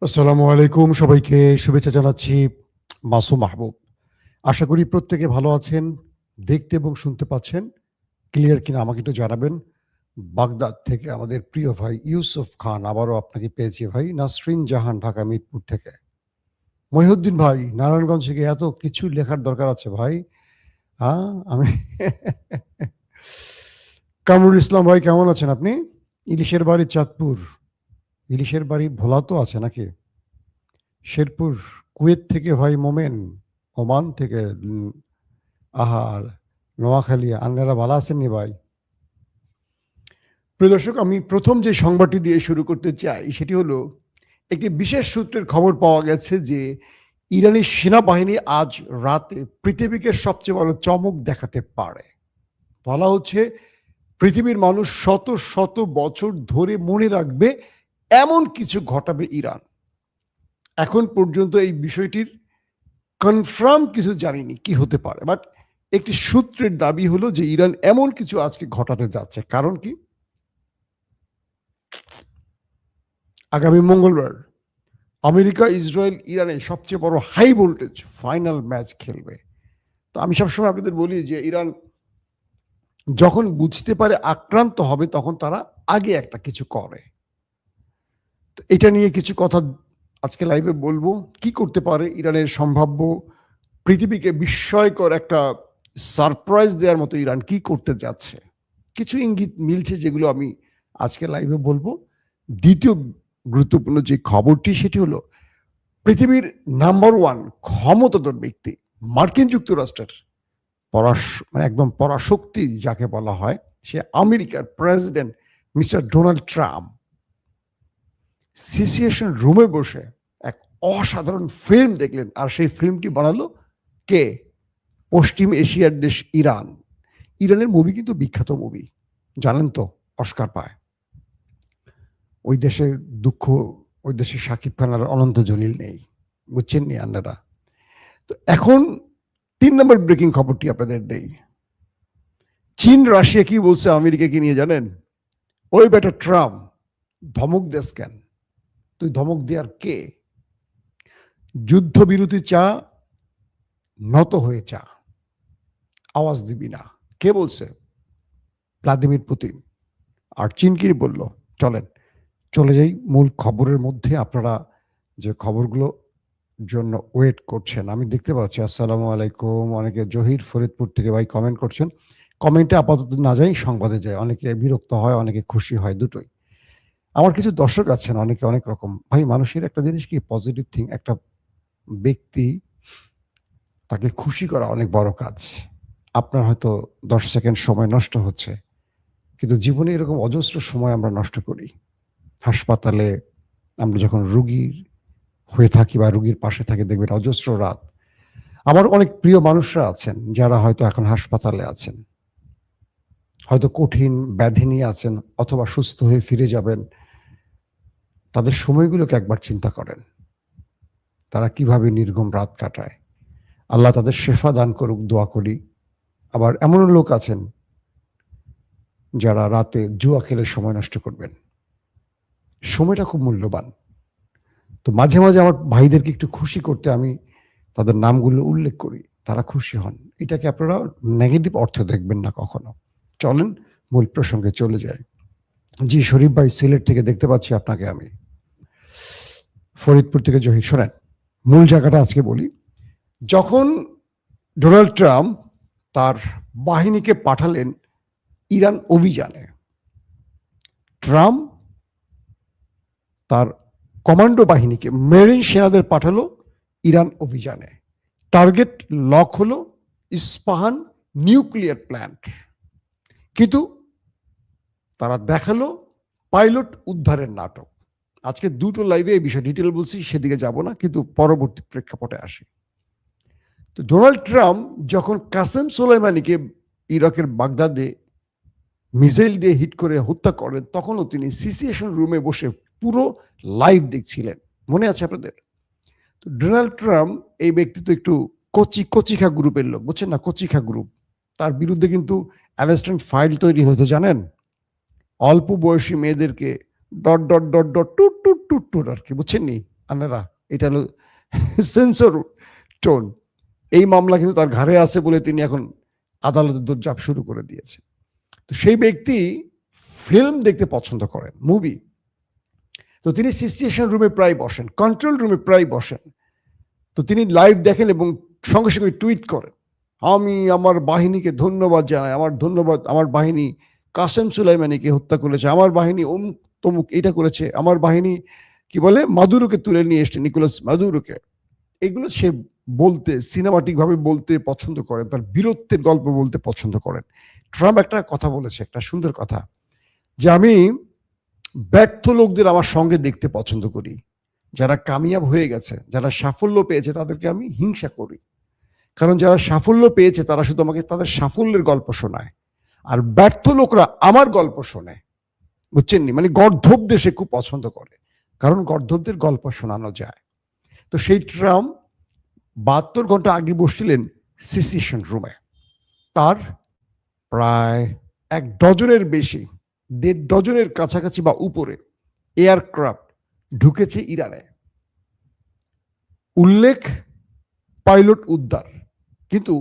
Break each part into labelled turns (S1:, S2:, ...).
S1: আসসালামু আলাইকুম, সবাইকে শুভেচ্ছা জানাচ্ছি। মাসুম মাহবুব। আশা করি প্রত্যেকে ভালো আছেন। দেখতে এবং শুনতে পাচ্ছেন। ক্লিয়ার কিনা আমাকে একটু জানাবেন। বাগদাদ থেকে আমাদের প্রিয় ভাই ইউসুফ খান, আবারও আপনাকে পেয়েছি ভাই। নাসরিন জাহান, ঢাকা মিরপুর থেকে। মহিউদ্দিন ভাই, নারায়ণগঞ্জ থেকে। এত কিছু লেখার দরকার আছে ভাই। আমি কামরুল ইসলাম ভাই, কেমন আছেন আপনি? ইলিশের বাড়ি চাঁদপুর। ইলিশের বাড়ি ভোলা তো আছে নাকি? শেরপুর, কুয়েত থেকে ভাই মোমেন, ওমান থেকে আহার, নোয়াখালী। আন্নারা ভালো আছেননি ভাই? প্রিয় দর্শক, আমি প্রথম যে সংবাদটি দিয়ে শুরু করতে চাই সেটি হলো, একটি বিশেষ সূত্রের খবর পাওয়া গেছে যে ইরানি সেনাবাহিনী আজ রাতে পৃথিবীকে সবচেয়ে বড় চমক দেখাতে পারে। বলা হচ্ছে পৃথিবীর মানুষ শত শত বছর ধরে মনে রাখবে এমন কিছু ঘটাবে ইরান। এখন পর্যন্ত এই বিষয়টির কনফার্ম কিছু জানিনি কি হতে পারে, বাট একটি সূত্রের দাবি হলো যে ইরান এমন কিছু আজকে ঘটাতে যাচ্ছে। কারণ কি? আগামী মঙ্গলবার আমেরিকা, ইসরায়েল, ইরানে সবচেয়ে বড় হাই ভোল্টেজ ফাইনাল ম্যাচ খেলবে। তো আমি সবসময় আপনাদের বলি যে ইরান যখন বুঝতে পারে আক্রান্ত হবে, তখন তারা আগে একটা কিছু করে। তো এটা নিয়ে কিছু কথা আজকে লাইভে বলবো। কি করতে পারে ইরানের সম্ভাব্য পৃথিবীকে বিস্ময়কর একটা সারপ্রাইজ দেওয়ার মতো ইরান কি করতে যাচ্ছে, কিছু ইঙ্গিত মিলছে যেগুলো আমি আজকে লাইভে বলবো। দ্বিতীয় গুরুত্বপূর্ণ যে খবরটি সেটি হলো, পৃথিবীর নাম্বার ওয়ান ক্ষমতাধর ব্যক্তি মার্কিন যুক্তরাষ্ট্রের মানে একদম পরাশক্তি যাকে বলা হয়, সে আমেরিকার president mister Donald Trump situation রুমে বসে এক অসাধারণ ফিল্ম দেখলেন। আর সেই ফিল্মটি বানালো কে? পশ্চিম এশিয়ার দেশ ইরান। ইরানের মুভি কিন্তু বিখ্যাত মুভি, জানেন তো, অস্কার পায়। ওই দেশে দুঃখ, ওই দেশে শাকিব খান আর অনন্ত জলিল নেই, বুঝছেন নি আপনারা? তো এখন 3 নম্বর ব্রেকিং খবরটি আপনাদের নেই। চীন রাশিয়া কি বলছে আমেরিকাকে নিয়ে, জানেন? ওই বেটা ট্রাম্প, ধমক দেশ কেন? তুই ধমক দেওয়ার কে? যুদ্ধবিরতি চা, নত হয়ে চা, আওয়াজ দিবি না। কে বলছে? Vladimir Putin. আর চীন কি বলল? চলেন চলে যাই মূল খবরের মধ্যে। আপনারা যে খবরগুলো জন্য ওয়েট করছেন আমি দেখতে পাচ্ছি। আসসালামু আলাইকুম। অনেকে জহির ফরিদপুর থেকে ভাই কমেন্ট করছেন। কমেন্টে আপাতত না যাই, সংবাদে যায়। অনেকে বিরক্ত হয়, অনেকে খুশি হয়, দুটোই। আমার কিছু দর্শক আছেন, অনেকে অনেক রকম। ভাই, মানুষের একটা জিনিস কি, পজিটিভ থিং। একটা ব্যক্তি, তাকে খুশি করা অনেক বড় কাজ। আপনার হয়তো 10 সেকেন্ড সময় নষ্ট হচ্ছে, কিন্তু জীবনে এরকম অজস্র সময় আমরা নষ্ট করি। হাসপাতালে আমরা যখন রুগীর হয়ে থাকি বা রুগীর পাশে থাকি, দেখবেন অজস্র রাত। আমার অনেক প্রিয় মানুষরা আছেন যারা হয়তো এখন হাসপাতালে আছেন, হয়তো কঠিন ব্যাধি নিয়ে আছেন, অথবা সুস্থ হয়ে ফিরে যাবেন। তাদের সময়গুলোকে একবার চিন্তা করেন, তারা কিভাবে নির্ঘুম রাত কাটায়। আল্লাহ তাদের শেফা দান করুক, দোয়া করি। আবার এমনও লোক আছেন যারা রাতে জুয়া খেলে সময় নষ্ট করবেন। সময়টা খুব মূল্যবান। তো মাঝে মাঝে আমার ভাইদেরকে একটু খুশি করতে আমি তাদের নামগুলো উল্লেখ করি, তারা খুশি হন। এটাকে আপনারা নেগেটিভ অর্থে দেখবেন না কখনো। চলেন মূল প্রসঙ্গে চলে যায়। জি শরীফ ভাই, সিলেট থেকে দেখতে পাচ্ছি আপনাকে আমি। ফরিদপুর থেকে জহির। শোনেন, মূল জায়গাটা আজকে বলি। যখন ডোনাল্ড ট্রাম্প তার বাহিনীকে পাঠালেন ইরান অভিযানে, ট্রাম্প তার কমান্ডো বাহিনীকে, মেরিন সেনাদের পাঠালো ইরান অভিযানে। টার্গেট লক হলো ইস্পাহান নিউক্লিয়ার প্ল্যান্ট। কিন্তু তারা দেখালো পাইলট উদ্ধারের নাটক। আজকে দুটো লাইভে এই বিষয়ে ডিটেল বলছি, সেদিকে যাব না, কিন্তু পরবর্তী প্রেক্ষাপটে আসি। তো ডোনাল্ড ট্রাম্প যখন কাসেম সোলাইমানিকে ইরাকের বাগদাদে মিসাইল দিয়ে হিট করে হত্যা করেন, তখনও তিনি সিচুয়েশন রুমে বসে পুরো লাইভ দেখছিলেন। মনে আছে আপনাদের? তো ডোনাল্ড ট্রাম্প এই ব্যক্তি তো একটু কচিখা গ্রুপের লোক, বুঝছেন না? কচিখা গ্রুপ। তার বিরুদ্ধে কিন্তু অ্যারেস্টমেন্ট ফাইল তৈরি হয়েছে, জানেন? অল্প বয়সী মেয়েদেরকে ডট ডট ডট ডট টুট টুট টুট টুট আর কি, বুঝছেন নি? আনারা, এটা হলো সেন্সর টোন। এই মামলা কিন্তু তার ঘাড়ে আছে বলে তিনি এখন আদালতের দৌড়ঝাঁপ শুরু করে দিয়েছে। তো সেই ব্যক্তি ফিল্ম দেখতে পছন্দ করেন, মুভি। তো তিনি সিচুয়েশন রুমে প্রায় বসেন, কন্ট্রোল রুমে প্রায় বসেন। তো তিনি লাইভ দেখেন এবং সঙ্গে সঙ্গে টুইট করেন, আমি আমার বাহিনীকে ধন্যবাদ জানাই, আমার বাহিনী কাসেম সুলাইমানিকে হত্যা করেছে, আমার বাহিনী অমুক তমুক এটা করেছে, আমার বাহিনী কি বলে মাদুরোকে তুলে নিয়ে এসছে, নিকোলাস মাদুরোকে। এগুলো সে বলতে, সিনেমাটিক ভাবে বলতে পছন্দ করেন, তার বীরত্বের গল্প বলতে পছন্দ করেন। ট্রাম্প একটা কথা বলেছে, একটা সুন্দর কথা, যে আমি ব্যর্থ লোকদের আমার সঙ্গে দেখতে পছন্দ করি, যারা কামিয়াব হয়ে গেছে, যারা সাফল্য পেয়েছে তাদেরকে আমি হিংসা করি। কারণ যারা সাফল্য পেয়েছে তারা শুধু আমাকে তাদের সাফল্যের গল্প শোনায়, আর ব্যর্থ লোকরা আমার গল্প শোনে। বুঝছেন নি? মানে গর্ধবদের সে খুব পছন্দ করে, কারণ গর্ধবদের গল্প শোনানো যায়। তো সেই ট্রাম্প 72 ঘন্টা আগে বসছিলেন সিসিশন রুমে। তার প্রায় 1 ডজনের বেশি, 1.5 ডজনের কাছাকাছি বা উপরে এয়ারক্রাফট ঢুকেছে ইরানে। উল্লেখ পাইলট উদ্ধার, কিন্তু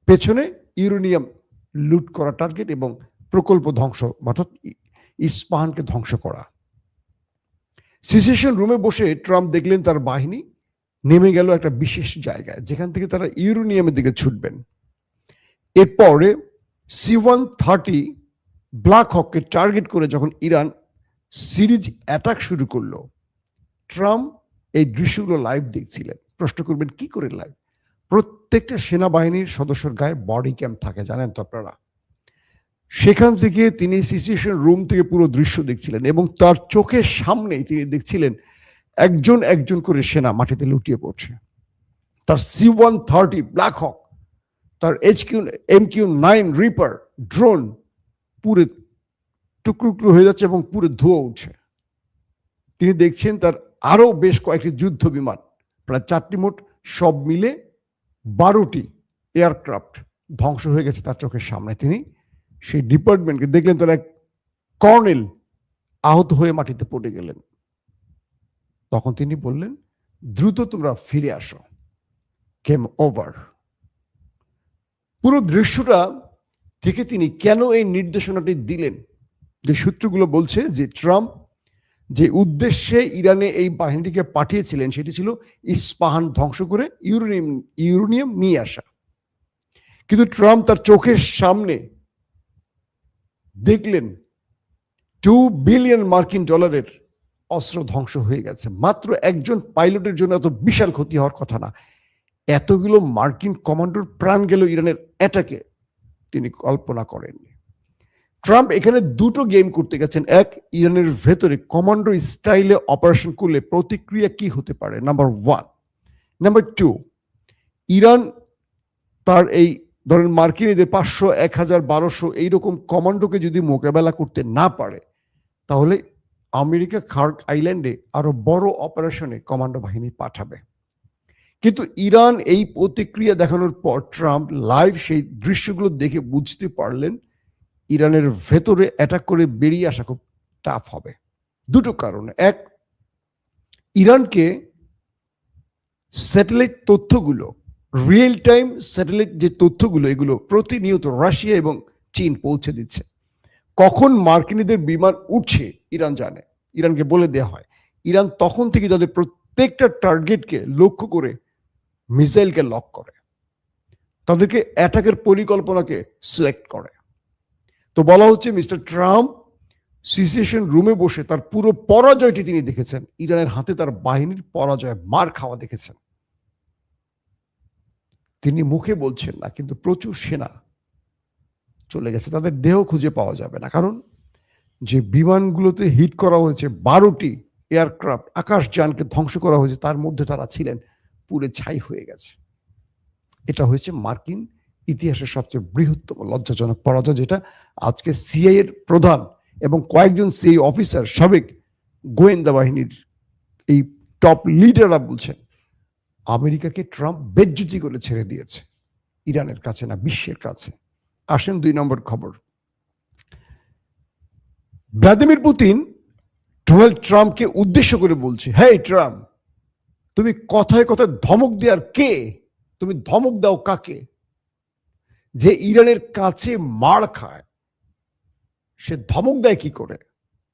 S1: পেছনে ইউরেনিয়াম লুট করা টার্গেট এবং প্রকল্প ধ্বংস, অর্থাৎ ইস্পাহানকে ধ্বংস করা। সিচুয়েশন রুমে বসে ট্রাম্প দেখলেন তার বাহিনী নেমে গেল একটা বিশেষ জায়গায়, যেখান থেকে তারা ইউরেনিয়ামের দিকে ছুটবেন। এরপরে C-130 ব্ল্যাক হককে টার্গেট করে যখন ইরান সিরিজ অ্যাটাক শুরু করলো, ট্রাম্প এই দৃশ্যগুলো লাইভ দেখছিলেন। প্রশ্ন করবেন কি করে লাইভ? প্রত্যেকটা সেনাবাহিনীর সদস্যর গায়ে বডি ক্যাম থাকে, জানেন তো আপনারা। সেখান থেকে তিনি সিচুয়েশন রুম থেকে পুরো দৃশ্য দেখছিলেন এবং তার চোখের সামনেই তিনি দেখছিলেন একজন একজন করে সেনা মাটিতে লুটিয়ে পড়ছে। তার C-130 ব্ল্যাক হক, তার MQ-9 রিপার ড্রোন পুরো টুকরো হয়ে যাচ্ছে এবং পুরো ধোঁয়া উঠছে। তিনি দেখছেন তার আরো বেশ কয়েকটি যুদ্ধ বিমান, প্রায় 4টি মোট, সব মিলে 12টি এয়ারক্রাফট ধ্বংস হয়ে গেছে তার চোখের সামনে। তিনি সেই ডিপার্টমেন্টকে দেখলেন, তার এক কর্নেল আহত হয়ে মাটিতে পড়ে গেলেন। তখন তিনি বললেন, দ্রুত তোমরা ফিরে আসো, গেম ওভার। পুরো দৃশ্যটা থেকে তিনি কেন এই নির্দেশনাটি দিলেন, যে সূত্রগুলো বলছে যে ট্রাম্প যে উদ্দেশ্যে ইরানে এই বাহিনীটিকে পাঠিয়েছিলেন সেটি ছিল ইস্পাহান ধ্বংস করে ইউরেনিয়াম নিয়ে আসা। কিন্তু ট্রাম্প তার চোখের সামনে দেখলেন 2 বিলিয়ন মার্কিন ডলারের অস্ত্র ধ্বংস হয়ে গেছে। মাত্র একজন পাইলটের জন্য এত বিশাল ক্ষতি হওয়ার কথা না, এতগুলো মার্কিন কমান্ডোর প্রাণ গেল ইরানের অ্যাটাকে, তিনি কল্পনা করেননি। ট্রাম্প এখানে দুটো গেম করতে গেছেন। এক, ইরানের ভেতরে কমান্ডো স্টাইলে অপারেশন করলে প্রতিক্রিয়া কি হতে পারে, নাম্বার 1। নাম্বার 2, ইরান তার এই ধরেন মার্কিনীদের 500, 1000, 1200 এইরকম কমান্ডোকে যদি মোকাবেলা করতে না পারে, তাহলে আমেরিকা খার্ক আইল্যান্ডে আরো বড় অপারেশনে কমান্ডো বাহিনী পাঠাবে। কিন্তু ইরান এই প্রতিক্রিয়া দেখানোর পর ট্রাম্প লাইভ সেই দৃশ্যগুলো দেখে বুঝতে পারলেন ইরানের ভেতরে অ্যাটাক করে বেরিয়ে আসা খুব টাফ হবে। দুটো কারণে। এক, ইরানকে স্যাটেলাইট তথ্যগুলো, রিয়েল টাইম স্যাটেলাইট যে তথ্যগুলো, এগুলো প্রতিনিয়ত রাশিয়া এবং চীন পৌঁছে দিচ্ছে। কখন মার্কিনীদের বিমান উঠছে ইরান জানে, ইরানকে বলে দেওয়া হয়। ইরান তখন থেকে তাদের প্রত্যেকটা টার্গেটকে লক্ষ্য করে মিসাইলকে লক করে, তাদেরকে অ্যাটাকের পরিকল্পনাকে সিলেক্ট করে। তো বলা হচ্ছে মিস্টার ট্রাম্প সিচুয়েশন রুমে বসে তার পুরো পরাজয়টি তিনি দেখেছেন, ইরানের হাতে তার বাহিনীর পরাজয়, মার খাওয়া দেখেছেন। তিনি মুখে বলছেন না, কিন্তু প্রচুর সেনা চলে গেছে, তাদের দেহ খুঁজে পাওয়া যাবে না। কারণ যে বিমানগুলোতে হিট করা হয়েছে, 12টি এয়ারক্রাফট আকাশযানকে ধ্বংস করা হয়েছে, তার মধ্যে তারা ছিলেন, পুরে ছাই হয়ে গেছে। এটা হয়েছে মার্কিন ইতিহাসের সবচেয়ে বৃহত্তম লজ্জাজনক পরাজয়, যেটা আজকে সিআইএ এর প্রধান এবং কয়েকজন সিআইএ অফিসার, সাবেক গোয়েন্দা বাহিনীর এই টপ লিডাররা বলছেন আমেরিকাকে ট্রাম্প বেজ্জতি করে ছেড়ে দিয়েছে, ইরানের কাছে না, বিশ্বের কাছে। আসেন 2 নম্বর খবর। ভ্লাদিমির পুতিন ডোনাল্ড ট্রাম্পকে উদ্দেশ্য করে বলছে, হেই ট্রাম্প, তুমি কথায় কথায় ধমক দেওয়ার কে? তুমি ধমক দাও কাকে? যে ইরানের কাছে মার খায় সে ধমক দেয় কি করে?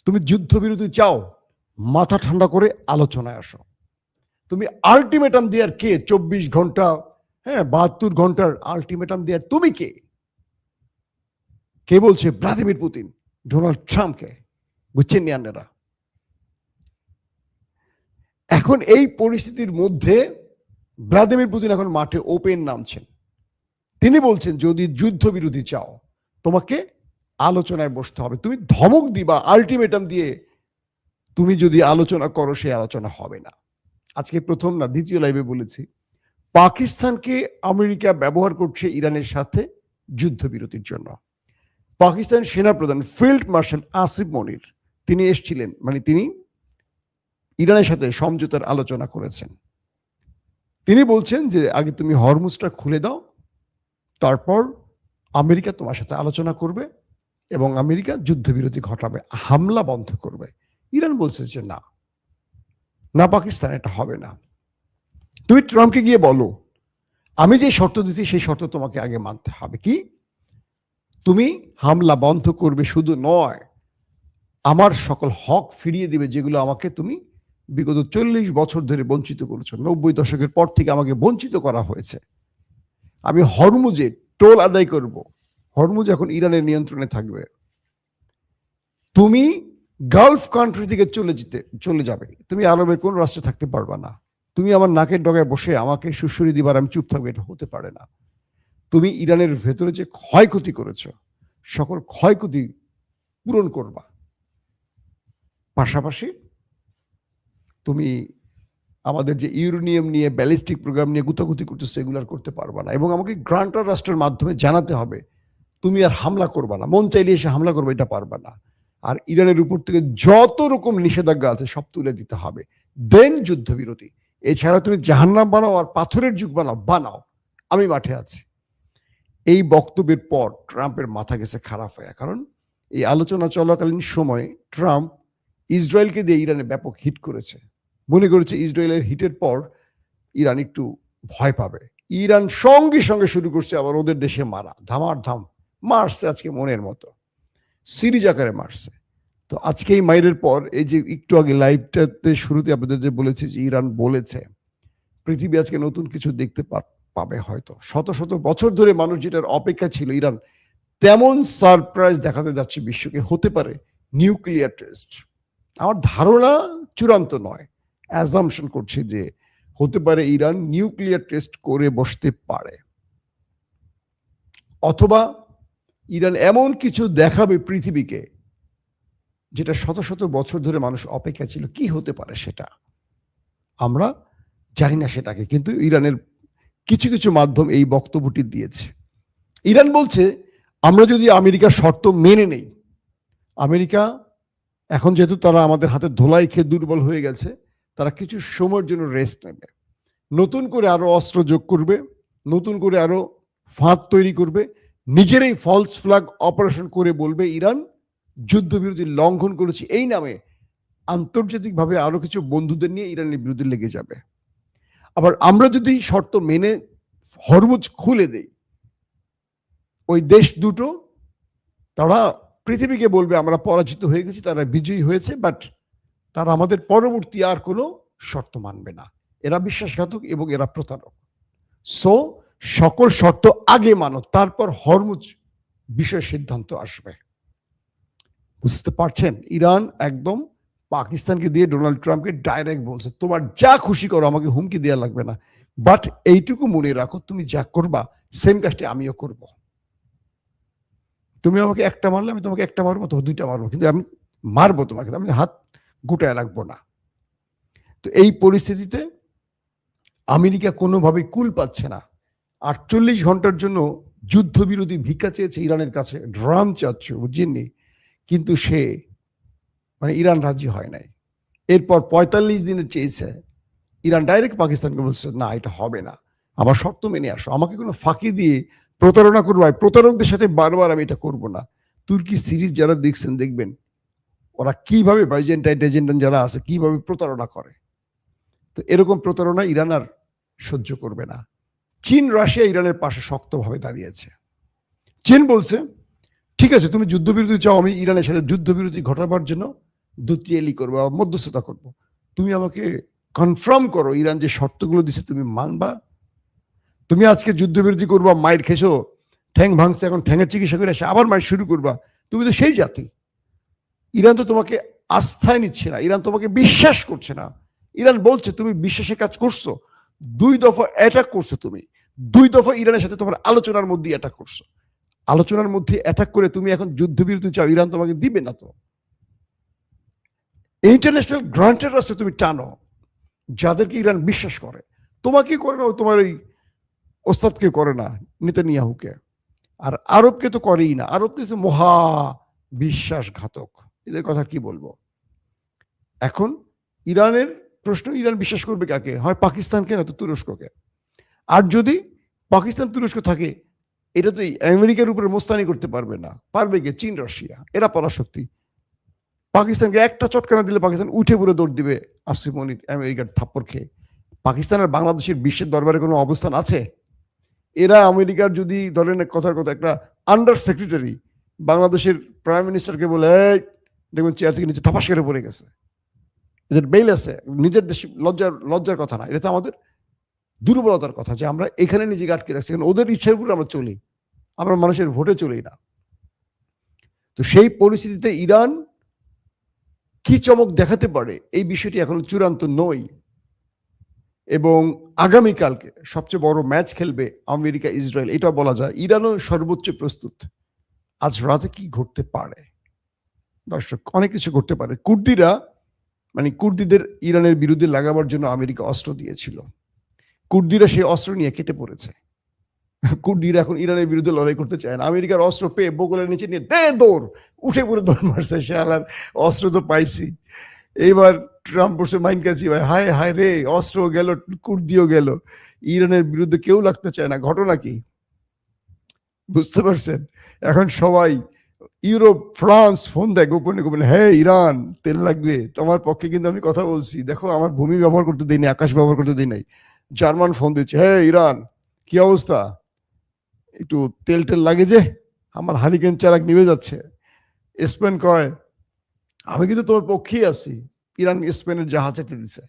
S1: তুমি যুদ্ধবিরতি চাও, মাথা ঠান্ডা করে আলোচনায় আসো। তুমি আলটিমেটাম দেওয়ার কে? 24 ঘন্টা, হ্যাঁ 72 ঘন্টার আলটিমেটাম দেওয়ার তুমি কে? কে বলছে? ভ্লাদিমির পুতিন, ডোনাল্ড ট্রাম্পকে। বুঝছেন নিয়ান্নেরা? এখন এই পরিস্থিতির মধ্যে ভ্লাদিমির পুতিন এখন মাঠে ওপেন নামছেন। তিনি বলছেন যদি যুদ্ধবিরতি চাও তোমাকে আলোচনায় বসতে হবে। তুমি ধমক দিবা, আলটিমেটাম দিয়ে তুমি যদি আলোচনা করো সেই আলোচনা হবে না। আজকে প্রথম না দ্বিতীয় লাইভে বলেছি পাকিস্তানকে আমেরিকা ব্যবহার করছে ইরানের সাথে যুদ্ধবিরতির জন্য। পাকিস্তান সেনাপ্রধান ফিল্ড মার্শাল আসিফ মনির তিনি এসেছিলেন, মানে তিনি ইরানের সাথে সমঝোতার আলোচনা করেছেন। তিনি বলছেন যে আগে তুমি হরমুজটা খুলে দাও, তারপর আমেরিকা তোমার সাথে আলোচনা করবে এবং আমেরিকা যুদ্ধবিরতি ঘটাবে, হামলা বন্ধ করবে। ইরান বলছে যে না না, পাকিস্তান এটা হবে না। তুমি ট্রাম্পকে গিয়ে বলো আমি যে শর্ত দিচ্ছি সেই শর্ত তোমাকে আগে মানতে হবে। কি? তুমি হামলা বন্ধ করবে, শুধু নয় আমার সকল হক ফিরিয়ে দিবে যেগুলো আমাকে তুমি বিগত 40 বছর ধরে বঞ্চিত করেছো। 90 দশকের পর থেকে আমাকে বঞ্চিত করা হয়েছে। আমি হরমুজে টোল আদায় করব। হরমুজ এখন ইরানের নিয়ন্ত্রণে থাকবে। তুমি গালফ কান্ট্রি থেকে চলে যাবে, তুমি আরবের কোন রাষ্ট্রে থাকতে পারবা না। তুমি আমার নাকের ডগায় বসে আমাকে সুশ্রী দিবার আমি চুপ থাকবো, এটা হতে পারে না। তুমি ইরানের ভেতরে যে ক্ষয়ক্ষতি করেছো সকল ক্ষয়ক্ষতি পূরণ করবা। পাশাপাশি তুমি আমাদের যে ইউরেনিয়াম নিয়ে ব্যালিস্টিক প্রোগ্রাম নিয়ে গুতাগুতি করতেছে এগুলো আর করতে পারবা না, এবং আমাকে গ্রান্টার রাষ্ট্রের মাধ্যমে জানাতে হবে তুমি আর হামলা করবা না, মন চাইলে এসে হামলা করবে এটা পারবা না। আর ইরানের উপর থেকে যত রকম নিষেধাজ্ঞা আছে সব তুলে দিতে হবে, দেন যুদ্ধবিরতি। এছাড়া তুমি জাহান্নাম বানাও আর পাথরের যুগ বানাও, আমি মাঠে আছি। এই বক্তব্যের পর ট্রাম্পের মাথা গেছে খারাপ হয়ে, কারণ এই আলোচনা চলাকালীন সময়ে ট্রাম্প ইসরায়েলকে দিয়ে ইরানে ব্যাপক হিট করেছে। মনে করেছে ইসরায়েলের হিটের পর ইরান একটু ভয় পাবে। ইরান সঙ্গে সঙ্গে শুরু করছে আবার ওদের দেশে মারা, ধামার মারছে আজকে মনের মতো, সিরিজ আকারে মারছে। তো আজকে এই মাইরের পর এই যে একটু আগে লাইভটাতে শুরুতে আপনাদের যে বলেছি যে ইরান বলেছে পৃথিবী আজকে নতুন কিছু দেখতে পাবে, হয়তো শত শত বছর ধরে মানুষ যেটার অপেক্ষা ছিল ইরান তেমন সারপ্রাইজ দেখাতে যাচ্ছে বিশ্বকে। হতে পারে নিউক্লিয়ার টেস্ট। আমার ধারণা চূড়ান্ত নয়, অ্যাজাম্পশন করছে যে হতে পারে ইরান নিউক্লিয়ার টেস্ট করে বসতে পারে, অথবা ইরান এমন কিছু দেখাবে পৃথিবীকে যেটা শত শত বছর ধরে মানুষ অপেক্ষা ছিল। কি হতে পারে সেটা আমরা জানি না সেটাকে, কিন্তু ইরানের কিছু কিছু মাধ্যম এই বক্তব্যটি দিয়েছে। ইরান বলছে আমরা যদি আমেরিকার শর্ত মেনে নেই, আমেরিকা এখন যেহেতু তারা আমাদের হাতে ধোলাই খেয়ে দুর্বল হয়ে গেছে, তারা কিছু সময়ের জন্য রেস্ট নেবে, নতুন করে আরো অস্ত্র যোগ করবে, নতুন করে আরো ফাঁদ তৈরি করবে, নিজেরাই ফলস ফ্ল্যাগ অপারেশন করে বলবে ইরান যুদ্ধবিরতি লঙ্ঘন করেছে, এই নামে আন্তর্জাতিকভাবে আরো কিছু বন্ধুদের নিয়ে ইরানের বিরুদ্ধে লেগে যাবে। আবার আমরা যদি শর্ত মেনে হরমুজ খুলে দেই, ওই দেশ দুটো তারা পৃথিবীকে বলবে আমরা পরাজিত হয়ে গেছি, তারা বিজয়ী হয়েছে, বাট তারা আমাদের পরবর্তী আর কোনো শর্ত মানবে না। এরা বিশ্বাসঘাতক এবং এরা প্রতারক। সো সকল শর্ত আগে মানো, তারপর হরমুজ বিষয় সিদ্ধান্ত আসবে। বুঝতে পারছেন? ইরান একদম পাকিস্তানকে দিয়ে ডোনাল্ড ট্রাম্পকে ডাইরেক্ট বলছে তোমার যা খুশি করো, আমাকে হুমকি দেওয়া লাগবে না, বাট এইটুকু মনে রাখো তুমি যা করবা সেম কাজটি আমিও করব। তুমি আমাকে একটা মারলে আমি তোমাকে একটা মারবো, তোমাকে দুইটা মারবো, কিন্তু আমি মারবো তোমাকে, আমি হাত গুটায় রাখবো না। তো এই পরিস্থিতিতে আমেরিকা কোনোভাবেই কুল পাচ্ছে না। 48 ঘন্টার জন্য যুদ্ধবিরতি ভিক্ষা চেয়েছে ইরানের কাছে, ড্রাম চাচ্ছে, বুঝিনি, কিন্তু সে মানে ইরান রাজি হয় নাই। এরপর 45 দিনের চেয়েছে, ইরান ডাইরেক্ট পাকিস্তানকে বলছে না এটা হবে না, আমার শর্ত মেনে আসো, আমাকে কোনো ফাঁকি দিয়ে প্রতারণা করবো, প্রতারকদের সাথে বারবার আমি এটা করবো না। তুর্কি সিরিজ যারা দেখছেন দেখবেন ওরা কিভাবে বাইজেন্টাইন যারা আছে কিভাবে প্রতারণা করে। তো এরকম প্রতারণা ইরান আর সহ্য করবে না। চীন রাশিয়া ইরানের পাশে শক্তভাবে দাঁড়িয়েছে। চীন বলছে ঠিক আছে, তুমি যুদ্ধবিরতি চাও, আমি ইরানের সাথে যুদ্ধবিরতি ঘটাবার জন্য দুতিয়ালি করবো, মধ্যস্থতা করব। তুমি আমাকে কনফার্ম করো ইরান যে শর্তগুলো দিছে তুমি মানবা। তুমি আজকে যুদ্ধবিরতি করবা, মায়ের খেছো, ঠ্যাং ভাঙছে, এখন ঠ্যাঙের চিকিৎসা করে এসে আবার মায়ের শুরু করবা। তুমি তো সেই জাতি। ইরান তো তোমাকে আস্থায় নিচ্ছে না, ইরান তোমাকে বিশ্বাস করছে না। ইরান বলছে তুমি বিশ্বাসের কাজ করছো, 2 দফা অ্যাটাক করছো, তুমি 2 দফা ইরানের সাথে তোমার আলোচনার মধ্যে অ্যাটাক করছো। আলোচনার মধ্যে অ্যাটাক করে তুমি এখন যুদ্ধবিরতি চাও, ইরান তোমাকে দিবে না। তো ইন্টারন্যাশনাল গ্রান্টের রাস্তায় তুমি টানো যাদেরকে ইরান বিশ্বাস করে। তোমাকে করে না, তোমার ওই ওস্তাদকে করে না, নেতানিয়াহুকে। আর আরবকে তো করেই না, আরব তো মহা বিশ্বাসঘাতক। এদের কথা কি বলবো। এখন ইরানের প্রশ্ন, ইরান বিশ্বাস করবে কাকে? হয় পাকিস্তানকে, না তো তুরস্ককে। আর যদি পাকিস্তান তুরস্ক থাকে, এটা তো আমেরিকার উপরে মোস্তানি করতে পারবে না। পারবে কে? চীন রাশিয়া, এরা পরাশক্তি। পাকিস্তানকে একটা চটকানা দিলে পাকিস্তান উঠে পড়ে দৌড় দিবে আসিফ মনির আমেরিকার থাপ্পড় খেয়ে। পাকিস্তানের বাংলাদেশের বিশ্বের দরবারে কোনো অবস্থান আছে? এরা আমেরিকার যদি ধরেন কথার কথা একটা আন্ডার সেক্রেটারি বাংলাদেশের প্রাইম মিনিস্টারকে বলে দেখবেন চেয়ার থেকে নিচে ঠাপাস করে পড়ে গেছে। এদের বেল আছে, নিজের দেশ লজ্জার কথা না, এটা তো আমাদের দুর্বলতার কথা যে আমরা এখানে নিজেকে আটকে রাখছি। ওদের ইচ্ছার উপর আমরা চলি, আমরা মানুষের ভোটে চলি না। তো সেই পরিস্থিতিতে ইরান কি চমক দেখাতে পারে এই বিষয়টি এখন চূড়ান্ত নয়। এবং আগামীকালকে সবচেয়ে বড় ম্যাচ খেলবে আমেরিকা ইসরায়েল, এটা বলা যায়। ইরানও সর্বোচ্চ প্রস্তুত। আজ রাতে কি ঘটতে পারে দর্শক? অনেক কিছু ঘটতে পারে। কুর্দিরা কুর্দিদের ইরানের বিরুদ্ধে লাগাবার জন্য আমেরিকা অস্ত্র দিয়েছিল। কুর্দিরা সেই অস্ত্র নিয়ে কেটে পড়েছে। কুর্দিরা এখন ইরানের বিরুদ্ধে লড়াই করতে চায় না। আমেরিকার অস্ত্র পেয়ে বগলের নিচে নিয়ে দৌড়, উঠে পড়ে দৌড় মারছে। সে আলার অস্ত্র তো পাইছি। এইবার ট্রাম্প বসে মাইন কাছি, ভাই হায় হায় রে, অস্ত্র গেল, কুর্দিও গেল, ইরানের বিরুদ্ধে কেউ লাগতে চায় না। ঘটনা কি বুঝতে পারছেন? এখন সবাই ইউরোপ, ফ্রান্স ফোন দেয় গোপনে গোপনে, হ্যাঁ ইরান তেল লাগবে, তোমার পক্ষে কিন্তু আমি কথা বলছি, দেখো আমার ভূমি ব্যবহার করতে দিই নাই, আকাশ ব্যবহার করতে দিই নাই। জার্মান ফোন দিচ্ছে, হ্যাঁ ইরান কি অবস্থা, একটু তেল টেল লাগে যে, আমার হারিকেন চারাক নিভে যাচ্ছে। স্পেন কয় আমি কিন্তু তোমার পক্ষেই আছি। ইরান স্পেনের জাহাজ যেতে দিছে,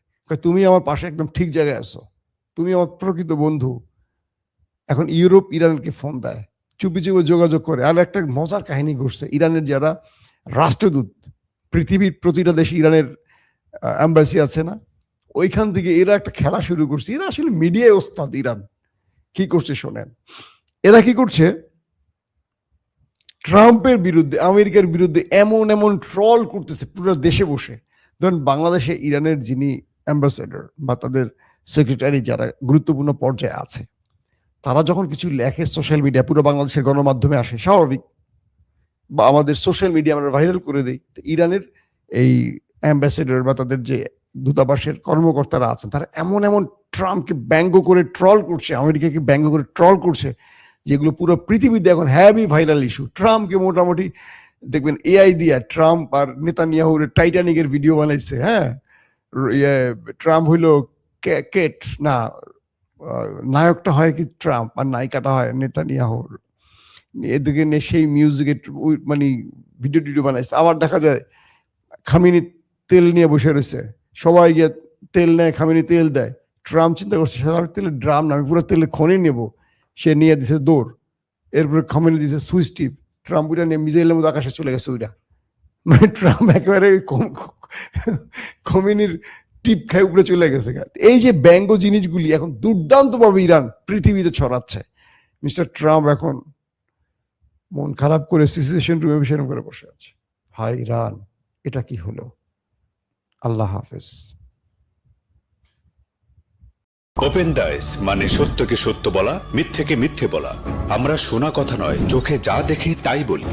S1: তুমি আমার পাশে একদম ঠিক জায়গায় আছো, তুমি আমার প্রকৃত বন্ধু। এখন ইউরোপ ইরানকে ফোন দেয়, চুপি চুপি যোগাযোগ করে। আর একটা মজার কাহিনী ঘটছে, ইরানের যারা রাষ্ট্রদূত, পৃথিবীর প্রতিটা দেশে ইরানের এম্বাসি আছে না, ওইখান থেকে এরা একটা খেলা শুরু করছে। এরা আসলে মিডিয়ায় ওস্তাদ। ইরান কি করছে শোনেন। এরা কি করছে, ট্রাম্পের বিরুদ্ধে, আমেরিকার বিরুদ্ধে এমন এমন ট্রল করতেছে পুরো দেশে বসে। ধরেন বাংলাদেশে ইরানের যিনি অ্যাম্বাসেডর বা তাদের সেক্রেটারি যারা গুরুত্বপূর্ণ পর্যায়ে আছে, তারা যখন কিছু লেখে সোশ্যাল মিডিয়া, পুরো বাংলাদেশের গণমাধ্যমে আসে, স্বাভাবিক, বা আমাদের সোশ্যাল মিডিয়া আমরা ভাইরাল করে দিই। ইরানের এই অ্যাম্বাসেডর বা তাদের যে দূতাবাসের কর্মকর্তারা আছেন, তারা এমন এমন ট্রাম্পকে ব্যঙ্গ করে ট্রল করছে, আমেরিকাকে ব্যঙ্গ করে ট্রল করছে, যেগুলো পুরো পৃথিবীতে এখন হ্যাভি ভাইরাল ইস্যু। ট্রাম্পকে মোটামুটি দেখবেন এআই দিয়া ট্রাম্প আর নেতানিয়াহুর টাইটানিকের ভিডিও বানাইছে। হ্যাঁ, ট্রাম্প হইলো কেট না, নায়কটা হয় কি ট্রাম্প আর নায়িকাটা হয় নেতানিয়াহুর। এদিকে সেই মিউজিকের ভিডিও টিডিও বানাইছে। আবার দেখা যায় খামিনি তেল নিয়ে বসে রয়েছে, সবাই গিয়ে তেল নেয়, খামিনি তেল দেয়। ট্রাম্প চিন্তা করছে সারা তেলের ড্রাম না, আমি পুরো তেলের খনি নেবো। সে নিয়ে দিছে দৌড়, এরপরে খামিনি দিছে সুইচ টিপ, ট্রাম্প ওইটা নিয়ে মিজাইলের মতো আকাশে চলে গেছে। ওইটা ট্রাম্প একেবারে খমিনির টিপ খাই উপরে চলে গেছে। এই যে ব্যঙ্গ জিনিসগুলি এখন দুর্দান্তভাবে ইরান পৃথিবীতে ছড়াচ্ছে। মিস্টার ট্রাম্প এখন মন খারাপ করে সিচুয়েশন রুমে সেরকম করে বসে আছে। হাই ইরান, এটা কি হলো? আল্লাহ হাফেজ।
S2: ওপেন দাইস মানে সত্যকে সত্য বলা, মিথ্যেকে মিথ্যে বলা। আমরা শোনা কথা নয়, চোখে যা দেখি তাই বলি।